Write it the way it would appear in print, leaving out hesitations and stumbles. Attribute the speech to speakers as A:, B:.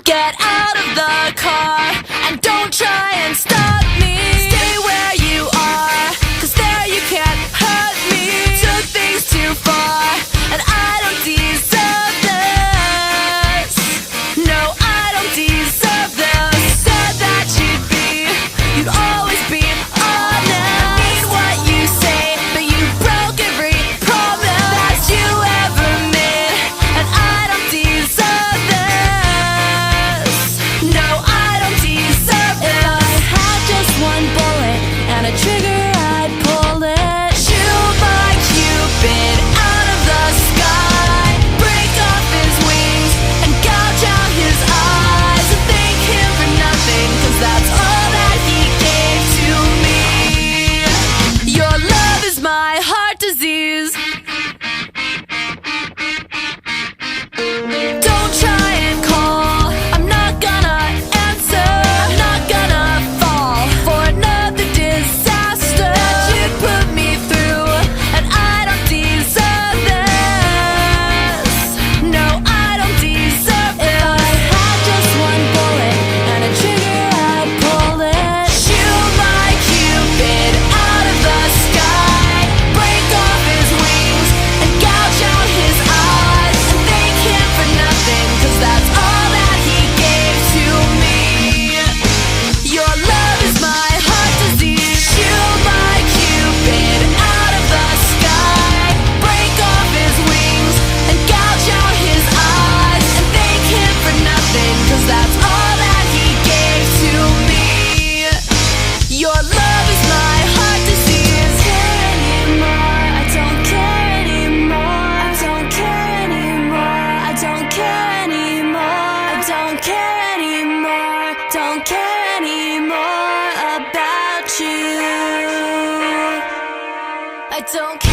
A: Get out of the car and don't try and stop me. Stay where you are, 'cause there you can't hurt me. Took things too far and I don't deserve this. No, I don't deserve this. Said that you'd always be honest. I mean what you say, but you broke every promise that you ever made, and I don't deserve this. No, I don't deserve this. If I had just one bullet and a trigger, I'd pull it. Shoot my Cupid out of the sky, break off his wings and gouge out his eyes, and thank him for nothing, 'cause that's all that he gave to me. Your love is my heart disease. Don't try and call, I'm not gonna answer. I'm not gonna fall for another disaster that you put me through, and I don't deserve this. No, I don't deserve this. If I had just one bullet and a trigger, I'd pull it. Shoot my Cupid out of the sky, break off his wings and gouge out his eyes, and thank him for nothing, 'cause that's all that he gave to me. Your love is my heart disease. Shoot my Cupid out of the sky, break off his wings and gouge out his eyes, and thank him for nothing, 'cause that's all that he gave to me. Your love is my heart disease. I don't care anymore. I don't care anymore. I don't care anymore. I don't care anymore. Don't care anymore about you. I don't care.